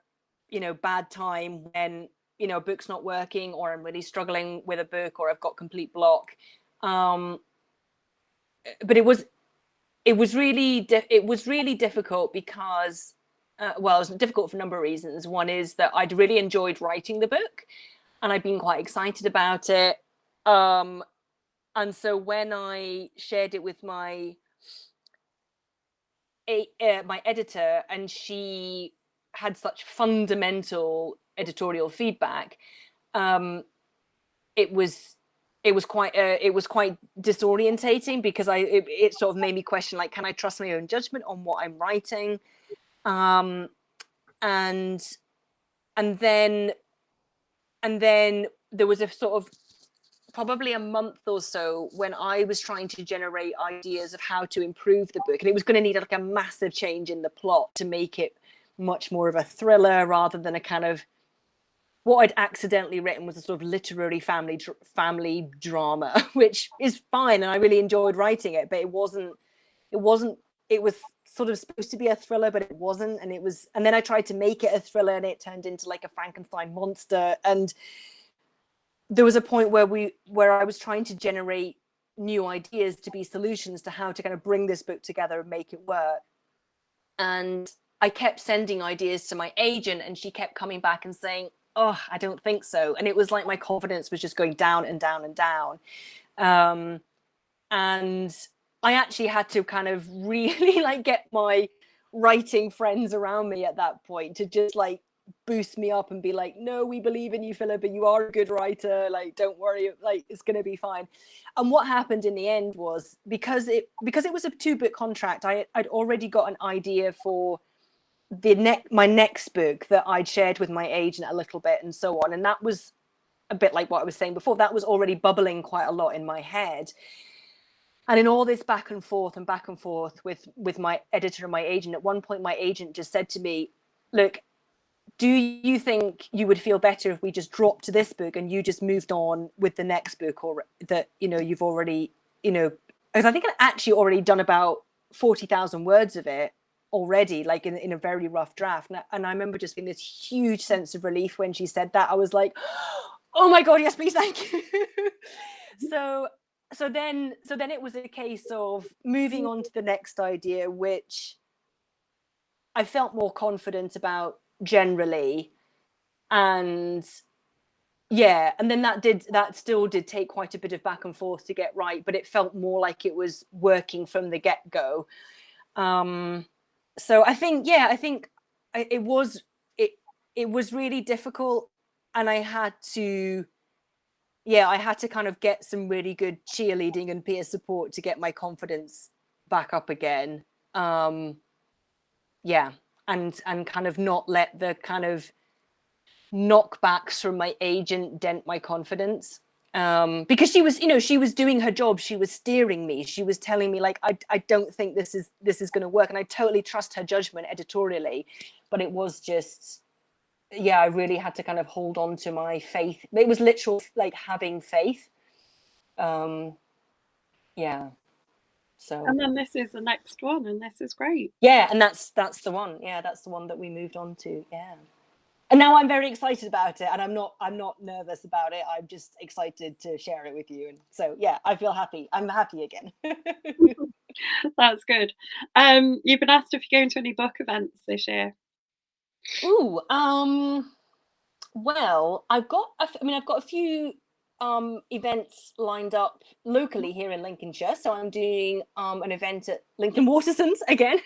S2: you know, bad time when, you know, a book's not working or I'm really struggling with a book or I've got complete block. Um, but it was really difficult because well, it was difficult for a number of reasons. One is that I'd really enjoyed writing the book and I'd been quite excited about it. Um, and so when I shared it with my editor, and she had such fundamental editorial feedback, um, it was it was quite disorientating because it sort of made me question, like, can I trust my own judgment on what I'm writing? Um, and and then and then there was a sort of probably a month or so when I was trying to generate ideas of how to improve the book, and it was going to need like a massive change in the plot to make it much more of a thriller rather than a kind of, what I'd accidentally written was a sort of literary family drama, which is fine, and I really enjoyed writing it, but it wasn't it was sort of supposed to be a thriller, but it wasn't. And then I tried to make it a thriller, and it turned into like a Frankenstein monster. And there was a point where I was trying to generate new ideas to be solutions to how to kind of bring this book together and make it work. And I kept sending ideas to my agent, and she kept coming back and saying, "Oh, I don't think so." And it was like my confidence was just going down and down and down. And I actually had to kind of really like get my writing friends around me at that point to just like boost me up and be like, "No, we believe in you, Philippa. You are a good writer. Like, don't worry. Like, it's going to be fine." And what happened in the end was, because it was a 2-book contract, I'd already got an idea for my next book that I'd shared with my agent a little bit and so on. And that was a bit like what I was saying before. That was already bubbling quite a lot in my head. And in all this back and forth with my editor and my agent, at one point my agent just said to me, "Look, do you think you would feel better if we just dropped this book and you just moved on with the next book, or that, you've already, because I think I'd actually already done about 40,000 words of it already, like in a very rough draft." And I remember just feeling this huge sense of relief when she said that. I was like, "Oh my God, yes, please, thank you." so so then it was a case of moving on to the next idea, which I felt more confident about generally. And yeah, and then that still did take quite a bit of back and forth to get right, but it felt more like it was working from the get-go. So I think it was really difficult, and I had to kind of get some really good cheerleading and peer support to get my confidence back up again. Yeah, and kind of not let the kind of knockbacks from my agent dent my confidence. Because she was doing her job. She was steering me. She was telling me, like, I don't think this is going to work, and I totally trust her judgment editorially. But it was just, yeah, I really had to kind of hold on to my faith. It was literal, like, having faith. Yeah. So.
S1: And then this is the next one, and this is great.
S2: Yeah, and that's the one. Yeah, that's the one that we moved on to. Yeah. And now I'm very excited about it, and I'm not nervous about it. I'm just excited to share it with you. And so, yeah, I feel happy. I'm happy again.
S1: That's good. You've been asked if you're going to any book events this year.
S2: Ooh, well, I've got a few events lined up locally here in Lincolnshire. So I'm doing an event at Lincoln Watersons again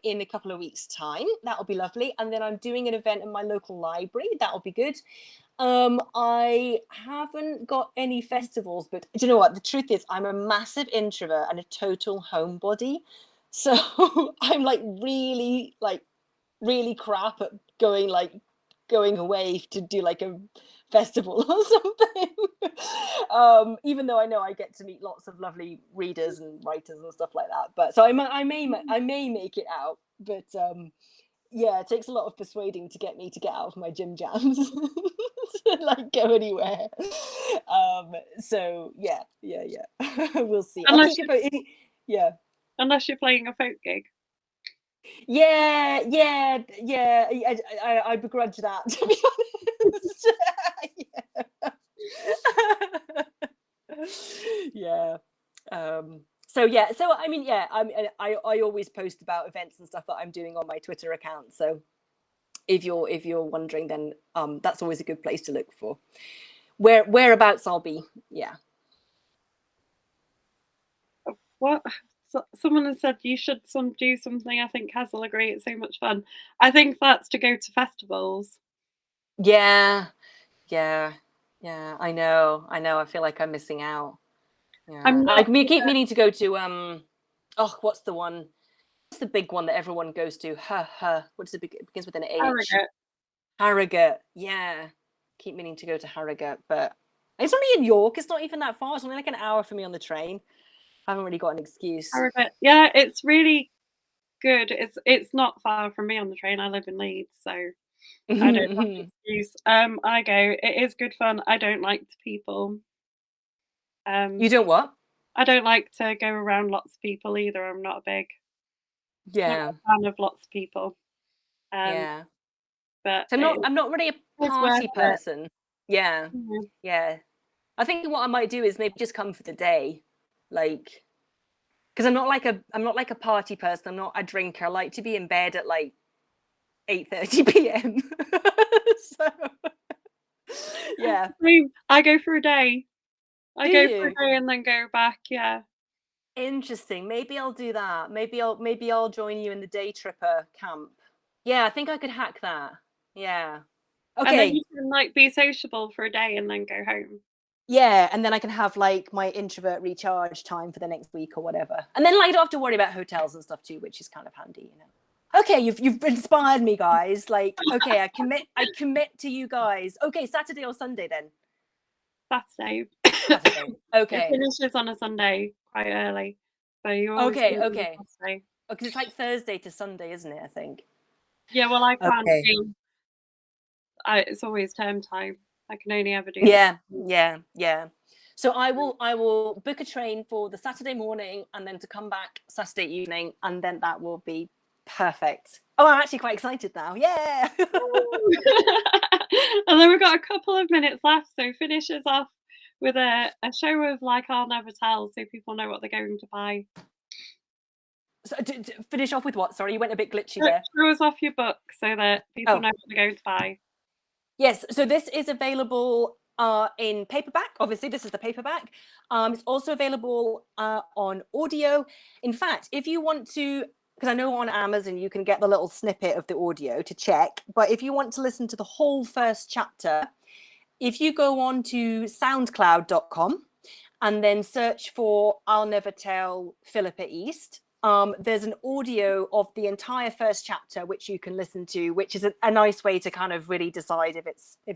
S2: in a couple of weeks' time. That'll be lovely. And then I'm doing an event in my local library. That'll be good. I haven't got any festivals, but do you know what? The truth is, I'm a massive introvert and a total homebody. So I'm like really crap at going away to do like a festival or something. Even though I know I get to meet lots of lovely readers and writers and stuff like that. But so I may make it out, but yeah, it takes a lot of persuading to get me to get out of my gym jams to like go anywhere. So yeah. We'll see. I'll
S1: Unless
S2: keep you
S1: you
S2: posted. Yeah.
S1: unless you're playing a folk gig.
S2: Yeah. I begrudge that, to be honest. Yeah. So yeah. So I mean, yeah. I always post about events and stuff that I'm doing on my Twitter account. So if you're wondering, then that's always a good place to look for whereabouts I'll be. Yeah.
S1: What? Someone has said you should do something. I think Kaz will agree. It's so much fun. I think that's to go to festivals.
S2: Yeah. I know. I feel like I'm missing out. Yeah,
S1: I'm not.
S2: we keep meaning to go to what's the one? What's the big one that everyone goes to? What does it begins with an H?
S1: Harrogate.
S2: Harrogate. Yeah, keep meaning to go to Harrogate, but it's only in York. It's not even that far. It's only like an hour for me on the train. I haven't really got an excuse.
S1: Harrogate. Yeah, it's really good. It's not far from me on the train. I live in Leeds, so I don't have an excuse. I go. It is good fun. I don't like people.
S2: You don't what?
S1: I don't like to go around lots of people either. I'm not not
S2: Yeah,
S1: a fan of lots of people. Um,
S2: yeah.
S1: but
S2: So
S1: it
S2: I'm not really a
S1: is worth
S2: party
S1: it.
S2: person. Yeah,
S1: Mhm.
S2: yeah. I think what I might do is maybe just come for the day, like, because I'm not like a party person. I'm not a drinker. I like to be in bed at like 8:30 p.m. So yeah.
S1: I go for a day. I
S2: Do
S1: go for a
S2: you?
S1: day and then go back, yeah.
S2: Interesting. Maybe I'll do that. Maybe I'll join you in the day tripper camp. Yeah, I think I could hack that. Yeah.
S1: And then
S2: Okay.
S1: you can, like, be sociable for a day and then go home.
S2: Yeah, and then I can have like my introvert recharge time for the next week or whatever. And then like I don't have to worry about hotels and stuff too, which is kind of handy, you know. Okay, you've inspired me, guys. Like, okay, I commit to you guys. Okay, Saturday or Sunday then?
S1: Saturday.
S2: Saturday.
S1: It
S2: Okay.
S1: finishes on a Sunday quite early, so you always do
S2: Okay,
S1: it on
S2: okay.
S1: a Saturday.
S2: Because it's like Thursday to Sunday, isn't it, I think?
S1: Yeah, well, I can't
S2: Okay.
S1: do it's always term time. I can only ever do the
S2: Yeah,
S1: Sundays.
S2: yeah, yeah. So I will book a train for the Saturday morning and then to come back Saturday evening, and then that will be perfect. Oh, I'm actually quite excited now. Yeah.
S1: And then we've got a couple of minutes left, so finish us off with a show of, like, I'll Never Tell so people know what they're going to buy.
S2: So finish off with what? Sorry, you went a bit glitchy
S1: Show
S2: there.
S1: show us off your book so that people
S2: Oh,
S1: know what they're going to buy.
S2: yes. So this is available in paperback. Obviously, this is the paperback. It's also available on audio. In fact, if you want to, because I know on Amazon you can get the little snippet of the audio to check, but if you want to listen to the whole first chapter, if you go on to soundcloud.com and then search for I'll Never Tell Philippa East, there's an audio of the entire first chapter which you can listen to, which is a nice way to kind of really decide if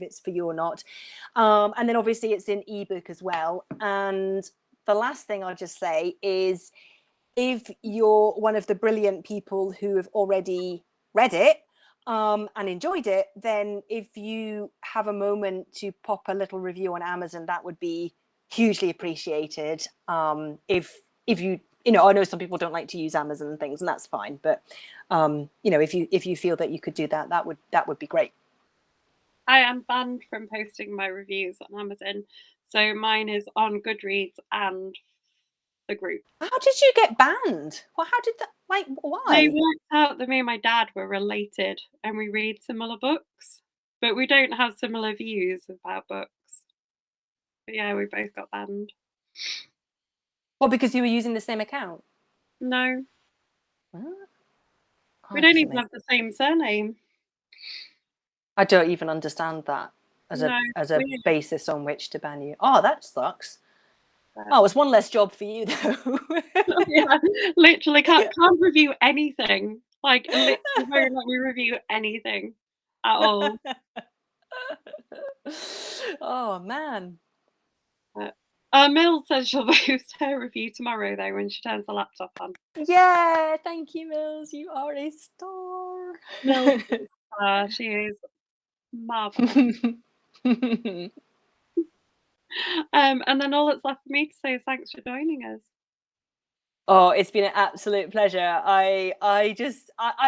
S2: it's for you or not. And then obviously it's in ebook as well. And the last thing I'll just say is if you're one of the brilliant people who have already read it and enjoyed it, then if you have a moment to pop a little review on Amazon, that would be hugely appreciated. If you know, I know some people don't like to use Amazon and things, and that's fine. But you know, if you feel that you could do that, that would be great.
S1: I am banned from posting my reviews on Amazon, so mine is on Goodreads and the group.
S2: How did you get banned? Well, how did that? Like,
S1: They
S2: why?
S1: worked out that me and my dad were related and we read similar books, but we don't have similar views about books. But yeah, we both got banned.
S2: Well, because you were using the same account.
S1: No,
S2: Well,
S1: we
S2: that
S1: don't
S2: doesn't
S1: even
S2: make.
S1: have the same surname.
S2: I don't even understand that
S1: No,
S2: as
S1: it's
S2: a
S1: weird.
S2: basis on which to ban you. Oh, that sucks.
S1: But
S2: Oh, it's one less job for you though.
S1: yeah, literally can't review anything. Like, literally won't let me review anything at all.
S2: Oh man.
S1: But Mill says she'll post her review tomorrow though when she turns the laptop on.
S2: Yeah, thank you, Mills. You are a star.
S1: Mill, she is marvelous. And then all that's left for me to say is thanks for joining us.
S2: Oh, it's been an absolute pleasure. I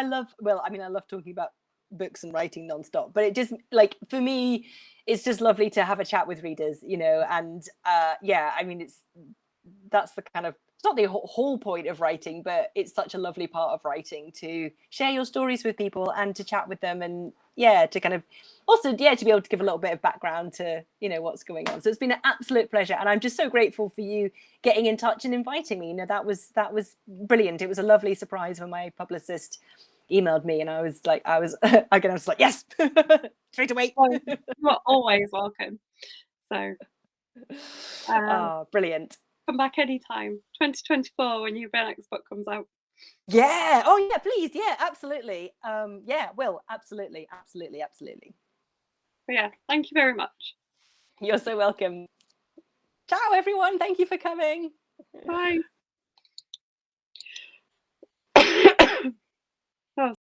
S2: love, well, I mean, I love talking about books and writing nonstop, but it just like for me, it's just lovely to have a chat with readers, you know, and yeah, I mean that's the kind of, it's not the whole point of writing, but it's such a lovely part of writing to share your stories with people and to chat with them, and yeah, to kind of also, yeah, to be able to give a little bit of background to, you know, what's going on. So it's been an absolute pleasure, and I'm just so grateful for you getting in touch and inviting me. You know, that was brilliant. It was a lovely surprise when my publicist emailed me, and I was like, again, I was like, yes, straight away.
S1: Well, you're always welcome. So
S2: Oh, brilliant.
S1: come back anytime. 2024 when your next book comes out.
S2: Yeah. Oh, yeah. Please. Yeah. Absolutely. Yeah. Will. Absolutely. Absolutely. Absolutely.
S1: But yeah, thank you very much.
S2: You're so welcome. Ciao, everyone. Thank you for coming.
S1: Bye. Oh,